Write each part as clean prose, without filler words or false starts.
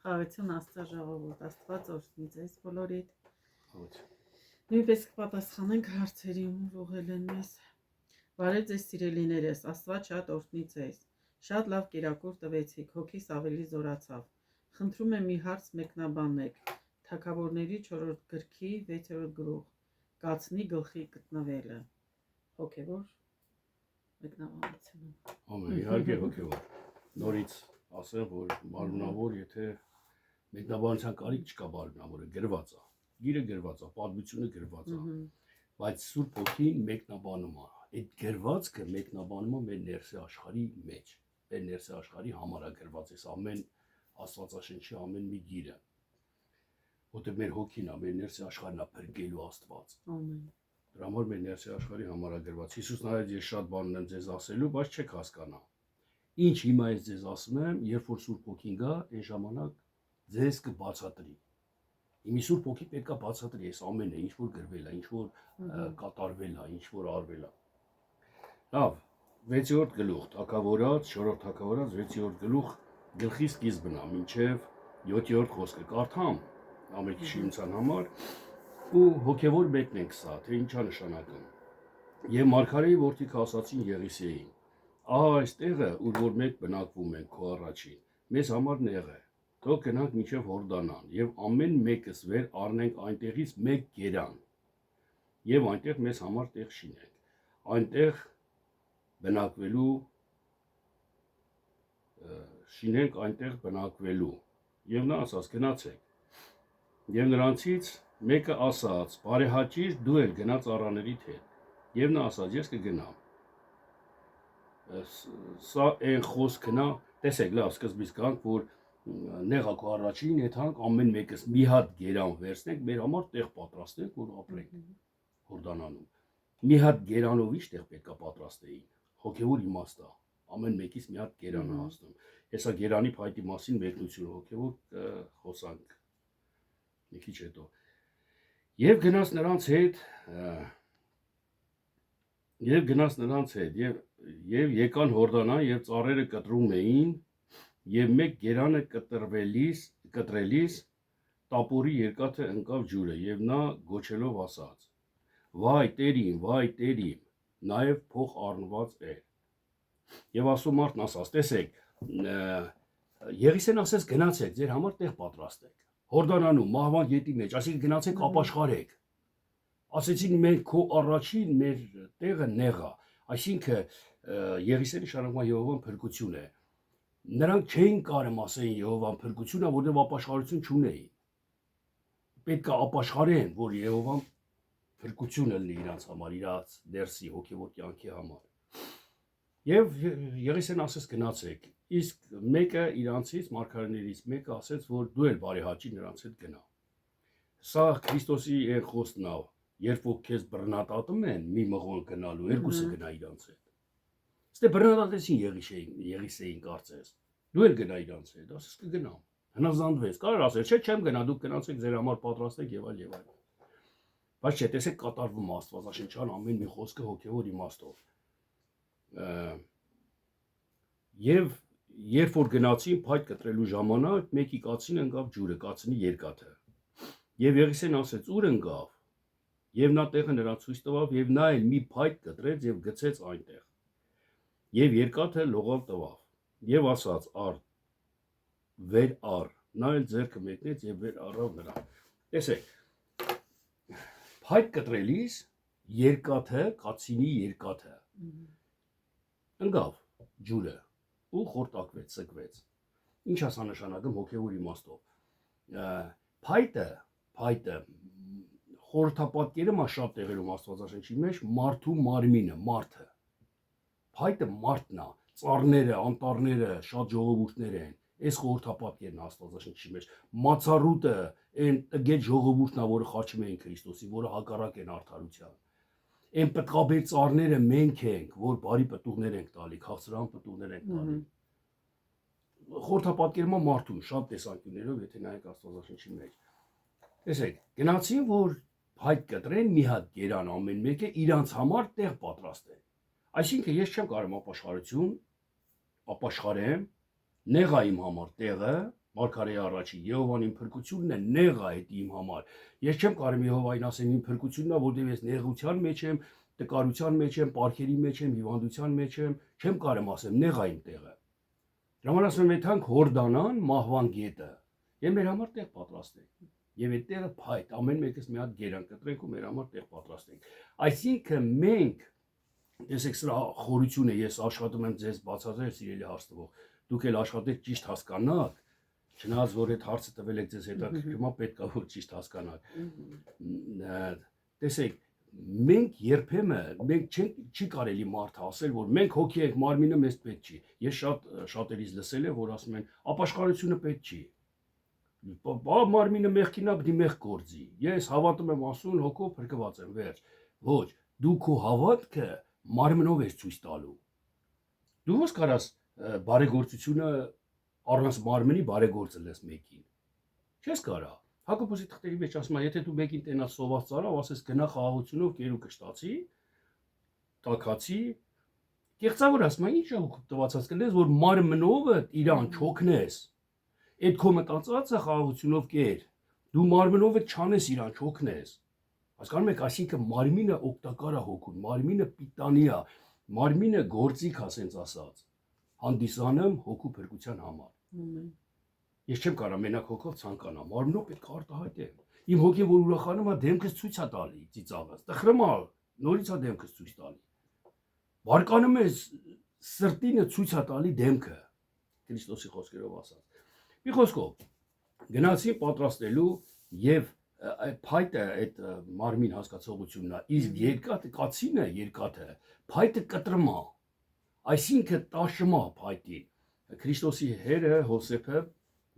Խաղաղություն Աստծո ժողովուրդ, Աստված օրհնի ձեզ բոլորիդ։ Նույնպես կպատասխանենք հարցերին, որ ուղղել են մեզ։ Բարև ձեզ սիրելիներս, Աստված շատ օրհնի ձեզ։ Շատ լավ կերակուր տվեցիք, հոգիս ավելի զորացավ։ Խնդրում եմ մի հարց մեկնաբանեք։ Թագավորների 4-րդ գրքի 6-րդ գլուխ, կացնի գլխի գտնվելը։ Հոգևոր մեկնաբանությունը։ Ամեն իհարկե հոգևոր։ Նորից ասեմ, որ մարմնավոր, եթե մեկնաբանության կարիք չկա մարմնավորը, գրված է։ Գիրը գրված է, պատմությունը գրված է։ Բայց Սուրբ Հոգին մեկնաբանում է։ Այդ գրվածքը մեկնաբանում է մեր ներսի աշխարհի մեջ։ Մեր ներսի աշխարհի համար է գրված այս ամեն Աստվածաշնչի ամեն մի գիրը։ Որտեղ մեր հոգին է, մեր ներսի աշխարհն է փրկելու Աստված։ Ամեն։ Դրա համար մեր ներսի աշխարհի համար է գրված։ Հիսուսն ասաց, ես շատ բան ունեմ ձեզ ասելու, բայց չեք հասկանա։ Ինչ հիմա ես ձեզ ասում եմ, երբ որ Սուրբ Հոգին գա, այն ժամանակ ձեզ կբացատրի։ Իմի Սուրբ Հոգի պետք է բացատրի այս ամենը, ինչ որ գրվել է, ինչ որ կատարվել է, ինչ որ արվել է։ Լավ, 6-րդ գլուխ, Թագավորաց, 4-րդ Թագավորաց, 6-րդ գլուխ, գլխի սկիզբն է, մինչև 7-րդ խոսքը կարդամ, ամենքիշինության համար, ու հոգևոր մեկնենք սա, թե ինչա նշանակում։ Եվ Մարգարեի որդիքը ասացին Եղիսեին. ահա այս տեղը, ուր որ մենք բնակվում ենք քո առաջին, մեզ համար նեղ է։ Թող գնանք մինչև Հորդանան, եւ ամեն մեկս վեր առնենք այնտեղից մեկ գերան, եւ այնտեղ մեզ համար տեղ շինենք։ Այնտեղ բնակվելու շինենք այնտեղ բնակվելու։ Եվ նա ասաց. գնացեք։ Եվ նրանցից մեկը ասաց. բարեհաճիր, դու էլ գնա ծառաներիդ հետ։ Եվ նա ասաց. ես կգնամ։ Սա այն խոսքն է, տեսեք, լավ, սկզբից կանք, որ նեղակո առաջին եթանք ամեն մեկս մի հատ գերան վերցնենք, մեր համար տեղ պատրաստենք, որ ապրենք Հորդանանում։ Մի հատ գերանով ինչ տեղ պետք է պատրաստեին, հոգևոր իմաստ է, ամեն մեկից մի հատ գերան է հասնում։ Հեսա գերանի փայտի մասին մեկնություն հոգևոր խոսանք մի քիչ հետո։ Եվ գնաց նրանց հետ, եւ եկան Հորդանան, եւ ծառերը կտրում էին, եւ մեկ գերանը կտրելիս տապորի երկաթը ընկավ ջուրը, եւ նա գոչելով ասաց. վայ տերիմ, նաեւ փող առնված էր։ Եվ ասում ասաց, տեսեք, Եղիսեն ասեց գնացեք, ձեր համար տեղ պատրաստեք։ Հորդանանում, մահվան գետի մեջ, այսինքն գնացեք ապաշխարեք։ Ասեցին մենք քո առաջին մեր տեղը նեղ է, այսինքն Եղիսենի շարունակման Եհովան փրկություն է։ Նրանք չէին կարում ասեին Եհովան փրկություն է, որովհետև ապաշխարություն չունեին։ Պետք է ապաշխարեն, որ Եհովան փրկությունը լինի իրանց համար, իրանց դերսի հոգևոր կյանքի համար։ Եվ Եղիսեն ասեց գնացեք, իսկ մեկը իրանցից մարգարեներից մեկը ասեց, որ դու էլ բարեհաճի նրանց հետ գնա։ Սա Քրիստոսի այն խոսքն է, երբ որ քեզ բռնատատում են մի մղոն գնալու, երկուսը գնա իրանց հետ։ Ստե բռնատատեցին Եղիսեին կարծես։ Դու էլ գնա իրանց հետ, ասես կգնամ։ Հնազանդվեց, կարող ասել, չէ, չեմ գնա, դուք գնացեք ձեր համար պատրաստեք եւ այլ եւ այլ։ Բայց չէ, տեսեք կատարվում Աստվածաշնչյան ամեն մի խոսքը հոգևոր իմաստով։ Եվ երբ որ գնացին փայտ կտրելու ժամանակ, մեկի կացին ընկավ ջուրը, կացնի երկաթը։ Եվ Եղիսեն ասեց. ուր ընկավ։ Եվ նա տեղը նրան ցույց տվավ, եւ նա էլ մի փայտ կտրեց եւ գցեց այնտեղ։ Եվ երկաթը լողավ տվավ, եւ ասաց. վեր առ, նա էլ ձեռքը մեկնեց եւ վեր առավ նրան։ Տեսեք, փայտ կտրելիս երկաթը, կացինի երկաթը ընկավ ջուրը ու խորտակվեց, սկվեց։ Ինչ ասա նշանակում հոգևոր իմաստով։ Փայտը խորհրդապատկերը մա շատ տեղերում Աստվածաշնչի մեջ մարդու մարմինը, մարդը։ Փայտը մարդն է, ծառները, անտառները, շատ ժողովուրդներ են։ Այս խորհրդապատկերն Աստվածաշնչի մեջ։ Մացառուտը, այն տգետ ժողովուրդն է, որը խաչում էին Քրիստոսին, որը հակառակ են արդարության։ Այն պտղաբեր ծառները մենք ենք, որ բարի պտուղներ ենք տալի, քաղցրահան պտուղներ ենք տալի։ Խորհրդապատկերման մարդուն շատ տեսանկյուններով, եթե նայեք Աստվածաշնչի մեջ։ Տեսեք, գնացին, որ փայտ կտրեն մի հատ գերան ամեն մեկը իրանց համար տեղ պատրաստեն։ Այսինքն ես չեմ կարող ապաշխարեմ, նեղա իմ համար տեղը, Մարգարեի առաջի Եհովան իմ փրկությունն է, նեղ է այդ իմ համար։ Ես չեմ կարող Եհովային ասեմ իմ փրկությունն է, որտեղ ես նեղության մեջ եմ, տկարության մեջ եմ, պարքերի մեջ եմ, հիվանդության մեջ եմ, չեմ կարող ասեմ նեղ է իմ տեղը։ Ժամանակ ասում եմ եթանք Հորդանան մահվան գետը։ Եվ մեր համար տեղ պատրաստենք։ Եվ այդ տեղը փայտ, ամեն մեկս մի հատ գերան կտրենք ու մեր համար տեղ պատրաստենք։ Այսինքն մենք տեսեք սրա խորությունը ես աշխատում եմ ձեզ բացատրել, սիրելի հարցնող, դուք էլ աշխատեք ճիշտ հասկանաք, չնայած որ այդ հարցը տվել եք ձեզ հետաքրքրում է, պետք է որ ճիշտ հասկանաք։ Տեսեք, մենք երբեմն մենք չի կարելի մարդը ասել, որ մենք հոգի ենք, մարմինը մեզ պետք չի։ Ես շատերից լսել եմ, որ ասում են, ապաշխարությունը պետք չի։ Մարմինը մեղքին է, պիտի մեղք գործի։ Ես հավատում եմ Աստծուն, հոգով փրկված եմ, վերջ։ Ոչ, դու քո հավատքը մարմնով ես ցույց տալու։ Դու ո՞ս կարաս բարեգործությունը առանց մարմնի բարեգործել ես մեկին։ Չես կարա։ Հակոբոսի թղթերի մեջ ասում է, եթե դու մեկին տենաս սոված ծառավ, ասես գնա խաղաղությունով կերու կշտացի, տակացի, կեղծավոր ասում է, ինչ է տվածած կլես, որ մարմնովը իրան չօգնես։ Այդ քո մտածածը խաղաղությունով կեր, դու մարմնովը չանես իրան չօգնես։ Հասկանում եք, այսինքն մարմինը օգտակար է հոգուն, մարմինը պիտանի է, մարմինը գործիք ասենց ասած, հանդիսանում հոգու փրկության համար։ Ես չեմ կարող մենակ հոգով ցանկանամ, մարմնով պետք է արտահայտեմ։ Իմ հոգին որ ուրախանում է, դեմքս ցույց է տալի, ծիծաղած, տխրում է, նորից է դեմքս ցույց տալի։ Բարկանում ես սրտինը ցույց է տալի դեմքը, Քրիստոսի խոսքերով ասած։ Մի խոսքով, գնացին պատրաստելու եւ այդ փայտը այդ մարմին հասկացողությունն է, իսկ երկաթը կացինը երկաթը փայտը կտրում է, այսինքն տաշում է փայտին։ Քրիստոսի հերը Հոսեփը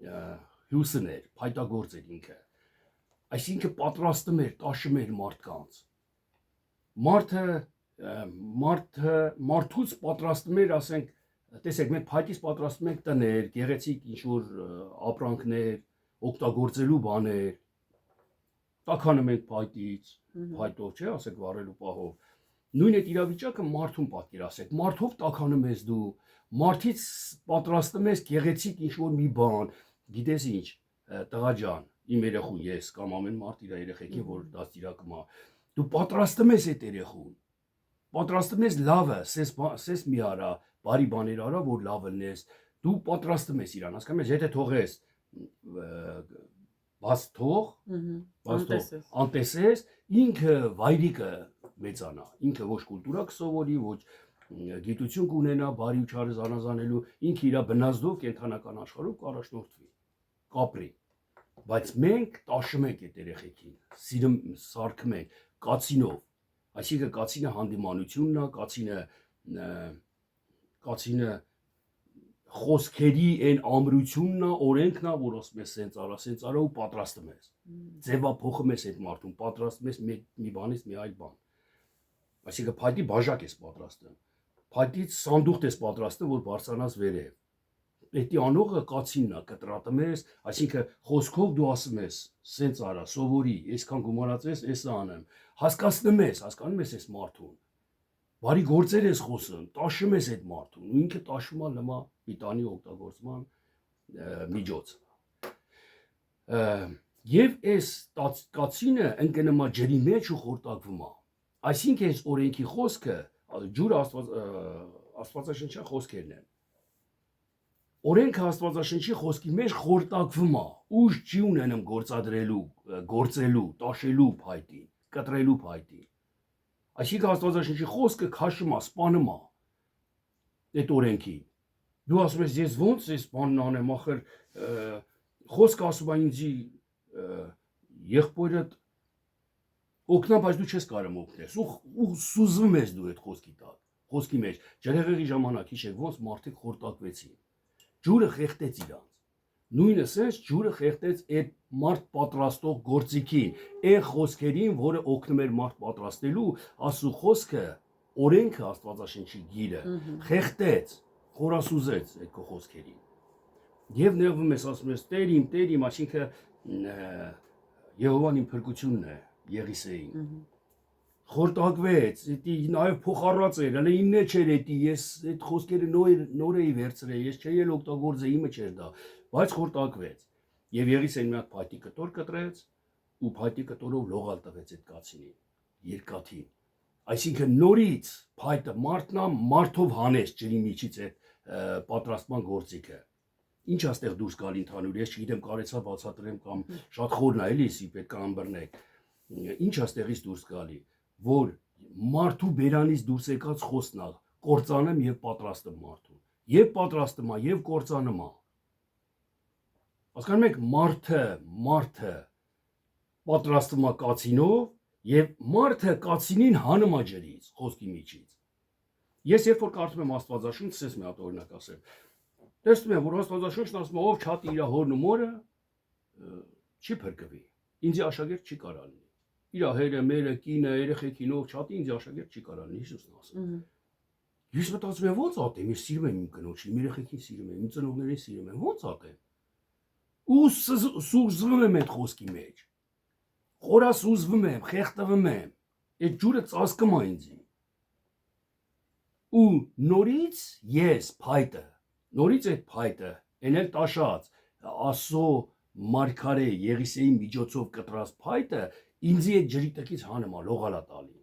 հյուսն էր, փայտագործ էր ինքը, այսինքն պատրաստում էր, տաշում էր մարդկանց։ Մարդուց պատրաստում էր, ասենք, տեսեք, մենք փայտից պատրաստում ենք տներ, գեղեցիկ ինչ-որ ապրանքներ, օգտագործելու բաներ, տաքանում ենք փայտից, փայտով չէ, ասեք, վառելու պահով։ Նույն այդ իրավիճակը մարդուն պատկերացրեք, մարդով տաքանում ես դու, մարդից պատրաստում ես գեղեցիկ ինչ-որ մի բան, գիտես ինչ, տղա ջան, իմ երեխուն ես կամ ամեն մարդ իր երեխեքին, որ դաստիարակում է, դու պատրաստում ես այդ երեխուն, պատրաստում ես լավը, սես մի արա, բարի բաներ արա, որ լավը լնես, դու պատրաստում ես իրան, հասկանում ես, եթե թողես բաց թող, անտեսես, ինքը վայրիկը մեծանա, ինքը ոչ կուլտուրա կսովորի, ոչ գիտություն կունենա, բարի ու չարը զանազանելու, ինքը իր բնազդով կենթանական աշխարհով կառաջնորդվի, կապրի, բայց մենք տաշում ենք այդ երեխեքին, սիրում սարքում ենք կացինով, այսինքն կացինը հանդիմանությունն է, կացինը խոսքերի այն ամրությունն է, օրենքն է, որ ասում ես սենց արա ու պատրաստում ես, ձևափոխում ես այդ մարդուն, պատրաստում ես մի բանից մի այլ բան, այսինքն փայտի բաժակ ես պատրաստում, փայտից սանդուղթ ես պատրաստում, որ բարձրանաս վերև, պետի անողը կացինն է, կտրատում ես, այսինքն խոսքով դու ասում ես, սենց արա, սովորի, այսքան գումարած ես, էսը անեմ, հասկացնում ես այս մարդուն, բարի գործեր ես խոսում, տաշում ես այդ մարդուն, ու ինքը տաշում է նմա պիտանի օգտագործման միջոց։ Եվ այս կացինը ընկնում է ջրի մեջ ու խորտակվում է։ Այսինքն այս օրենքի խոսքը, ջուրը աստվածաշնչյան խոսքերն են։ Օրենքը աստվածաշնչի խոսքի մեջ խորտակվում է, ուժ չի ունենում գործադրելու, գործելու, տաշելու փայտին, կտրելու փայտին։ Այսինքն աստվածաշնչի խոսքը քաշում է, սպանում է այդ օրենքին։ Դու ասում ես, ես ո՞նց այս բանն անեմ, ախր խոսքը ասում է ինձի եղբորդ օգնա, բայց դու չես կարող օգնես, ու սուզվում ես դու այդ խոսքի մեջ։ Ջրհեղեղի ժամանակ հիշեք, ոնց մարդիկ խորտակվեցին։ Ջուրը խեղդեց իրանց։ Նույնը sense ջուրը խեղդեց այդ մարդ պատրաստող գործիքին, այն խոսքերին, որը օգնում էր մարդ պատրաստելու, Աստծո խոսքը, օրենքը աստվածաշնչի գիրը, խեղդեց, խորասուզեց այդ քո խոսքերին։ Եվ նեղվում ես, ասում ես, Տեր իմ, այսինքն Եհովան իմ փրկությունն է, Եղիսեին։ Խորտակվեց, դա նաև փոխառած էր, հələ իննե չէր էդի, ես այդ խոսքերը նոր էի վերցրել, ես չէի էլ օգտագործել, իմը չէր դա։ բայց խորտակվեց։ Եվ Եղիսեն մի հատ փայտի կտոր կտրեց ու փայտի կտորով լողալ տվեց այդ կացինին, երկաթին։ Այսինքն նորից փայտը մարդնա մարդով հանեց ջրի միջից այդ պատրաստման գործիքը։ Ինչ աստեղ դուրս գալի ընդհանուր, ես չգիտեմ կարեցա բացատրեմ կամ շատ խորն է էլի, իսի պետք է անբռնեք։ Ինչ աստեղից դուրս գալի, որ մարդու բերանից դուրս եկած խոսքն է, կործանում եւ պատրաստում մարդուն։ Եվ պատրաստում է, եւ կործանում է։ Հասկանում եք, մարդը պատրաստում է կացինով եւ մարդը կացինին հանում է ջրից, խոսքի միջից։ Ես երբ որ կարդում եմ Աստվածաշունչ, ցես մի հատ օրինակ ասեմ։ Տեսնում եմ, որ Աստվածաշունչն ասում է, ով չատի իր հորն ու մորը, չի փրկվի։ Ինձ աշակերտ չի կարա լինի։ Իր հերը, մերը, կինը, երեխեքին ով չատի, ինձ աշակերտ չի կարա լինի, Հիսուսն ասում։ Ես մտածում եմ, ո՞նց ատեմ, ես սիրում եմ իմ կնոջին, իմ երեխեքին սիրում եմ, իմ ծնողներին սիրում եմ, ո՞նց ատեմ։ Ու սուզվում եմ այդ խոսքի մեջ։ Խորասուզվում եմ, խեղդվում եմ։ Այդ ջուրը ծածկում է ինձ։ Ու նորից ես փայտը, նորից այդ փայտը, էնել տաշած, Աստծո մարգարե Եղիսեի միջոցով կտրած փայտը ինձի այդ ջրի տակից հանում է, լողալա տալի։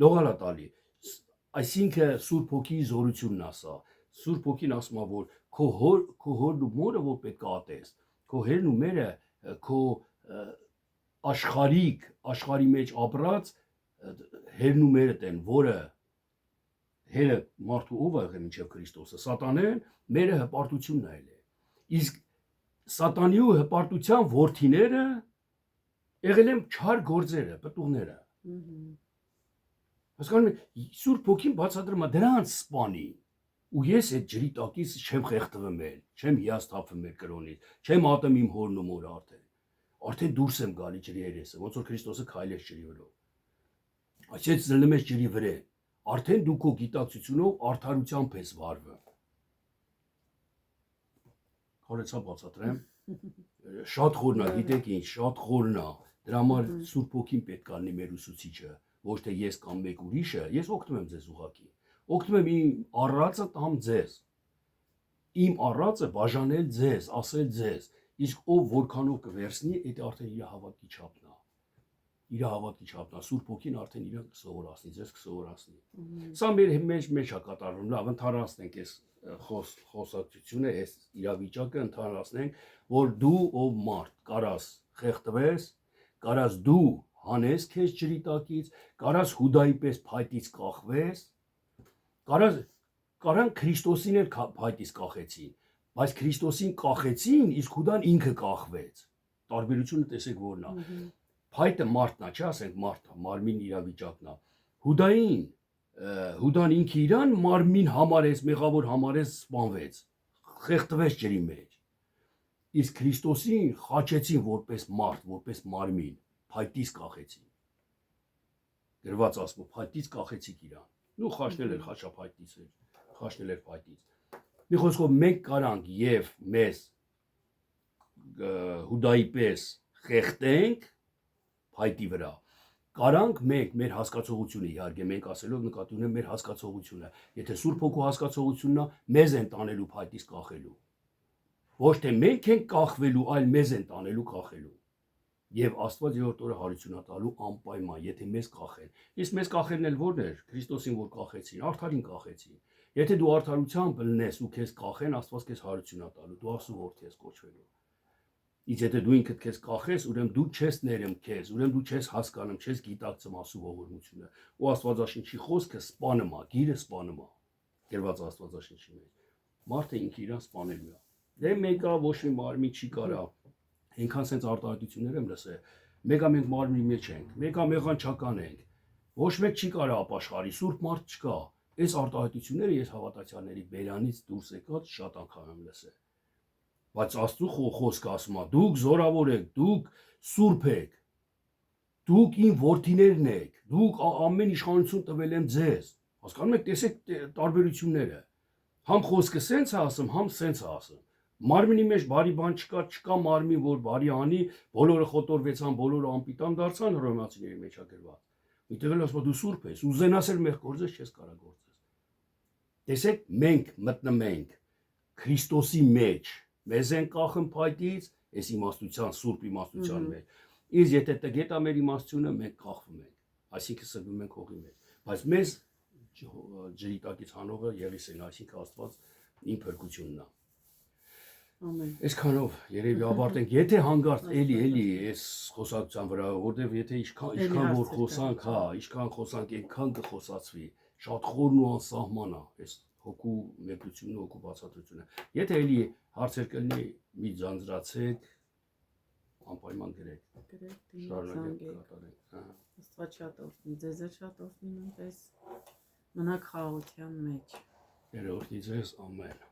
Լողալա տալի։ Այսինքն Սուրբ Հոգիի զորությունն ասա։ Սուրբ Հոգին ասում է, որ քո հորն ու մորը որ պետք է ատես, քո հերն ու մերը, քո աշխարհի մեջ ապրած հերն ու մերդ են, որը հերը մարդու ով է եղել մինչև Քրիստոսը, Սատանեն, մերը հպարտությունն է ելել։ Իսկ Սատանի ու հպարտության որդիները եղել են չար գործերը, պտուղները։ Հասկանում եք, Սուրբ Հոգին բացատրում է դրանց սպանի։ Ու ես այդ ջրի տակից չեմ խեղդվում էլ, չեմ հիասթափվում մեր կրոնից, չեմ ատում իմ հորն ու մորը արդեն։ Արդեն դուրս եմ գալի ջրի երեսը, ոնց որ Քրիստոսը քայլեց ջրի վրով։ Այսինքն զննում ես ջրի վրա։ Արդեն դու քո գիտակցությունով արդարությամբ ես վարվում։ Կարեցա բացատրեմ։ Շատ խորն է, գիտեք ինչ, շատ խորն է։ Դրա համար Սուրբ Հոգին պետք է լինի մեր ուսուցիչը, ոչ թե ես կամ մեկ ուրիշը, ես օգնում եմ ձեզ ուղղակի։ Օգնում եմ իմ առածը տամ ձեզ։ Իմ առածը բաժանել ձեզ, ասել ձեզ, իսկ ով որքանով կվերցնի, դա արդեն իր հավատքի չափն է։ Իր հավատքի չափն է, Սուրբ Հոգին արդեն իրեն կսովորացնի, ձեզ կսովորացնի։ Սա մեր մեջ է կատարվում, լավ, ընդհանրացնենք այս խոսակցությունը, այս իրավիճակը ընդհանրացնենք, որ դու ով մարդ կարաս խեղդվես, կարաս դու հանես քեզ ջրի տակից, կարաս Հուդայի պես փայտից կախվես, կարան Քրիստոսին էլ փայտից կախեցին, բայց Քրիստոսին կախեցին, իսկ Հուդան ինքը կախվեց։ Տարբերությունը տեսեք որն է։ Փայտը մարդն է, չէ՞, ասենք մարդը, մարմին իրավիճակն է։ Հուդան ինքը իրան մարմին համարեց, մեղավոր համարեց, սպանվեց, խեղդվեց ջրի մեջ։ Իսկ Քրիստոսին խաչեցին որպես մարդ, որպես մարմին, փայտից կախեցին։ Գրված ասում, փայտից կախեցիք իրան։ Ու խաչնել էր խաչափայտից էր, խաչնել էր փայտից։ Մի խոսքով մենք կարանք եւ մեզ Հուդայի պես խեղդենք փայտի վրա։ Կարանք մենք մեր հասկացողությունը, իհարկե մենք ասելով նկատի ունեմ մեր հասկացողությունը, եթե Սուրբ Հոգու հասկացողությունն է, մեզ են տանելու փայտից կախելու։ Ոչ թե մենք ենք կախվելու, այլ մեզ են տանելու կախելու։ Եվ Աստված երրորդ օրը հարություն տալու անպայման, եթե մեզ կախեն։ Իսկ մեզ կախելն էլ ո՞րն էր, Քրիստոսին որ կախեցին, արդարին կախեցին։ Եթե դու արդարությամբ լնես ու քեզ կախեն, Աստված քեզ հարություն տալու, դու Աստծո որդի ես կոչվելու։ Իսկ եթե դու ինքդ քեզ կախես, ուրեմն դու չես ներում քեզ, ուրեմն դու չես հասկանում, չես գիտակցում Աստծո ողորմությունը։ Ու Աստվածաշնչի խոսքը սպանում է, գիրը սպանում է։ Գրված Աստվածաշնչի մեջ։ Մարդը ինքը իրան սպանելու է։ Դե մեկը ոչ մի մարմին չի կարա։ Այնքան sense արտահայտություններ եմ լսել։ Մեկը մենք մարմնի մեջ ենք, մեկը մեղանչական ենք։ Ոչ մեկ չի կարա ապաշխարի, սուրբ մարդ չկա։ Այս արտահայտությունները ես հավատացյալների բերանից դուրս եկած շատ անգամ եմ լսել։ Բայց Աստծո խոսքը ասում է, դուք զորավոր եք, դուք սուրբ եք, դուք իմ որդիներն եք, դուք ամեն իշխանություն տվել եմ ձեզ։ Հասկանում եք, տեսեք տարբերությունները։ Համ խոսքը սենց է ասում, համ սենց է ասում։ Մարմինի մեջ բարի բան չկա մարմին, որ բարի անի, բոլորը խոտորվեցան, բոլորը անպիտան դարձան, հռոմեացիների մեջ է գրված։ Այդտեղ էլ ասում է դու սուրբ ես, ուզենաս էլ մեղ գործես, չես կարա գործես։ Տեսեք, մենք մտնում ենք Քրիստոսի մեջ, Մեզ են կախում փայտից, այս իմաստության, սուրբ իմաստության մեջ։ Իսկ եթե տգետ է մեր իմաստությունը, մենք կախվում ենք։ Այսինքն սրբում ենք հողի մեջ։ Բայց մեզ ջրի տակից հանողը Եղիս են, այսինքն Աստված իմ փրկությունն է։ Ամեն։ Այսքանով երևի ավարտենք, եթե հանգարց էլի այս խոսակցության վրա, որտեվ եթե ինչքան որ խոսանք, հա, ինչքան խոսանք, այնքան կխոսացվի, շատ խորն ու անսահման է այս հոգու մեկությունը, հոգու բացատրությունը։ Եթե էլի հարցեր կլինի, մի ձանձրացեք, անպայման գրեք։ Շարունակենք կատարենք։ Աստված շատ օրհնի, ձեզ էլ շատ օրհնի նույնպես։ Մնաք խաղաղության մեջ։ Երողի ձեզ ամեն։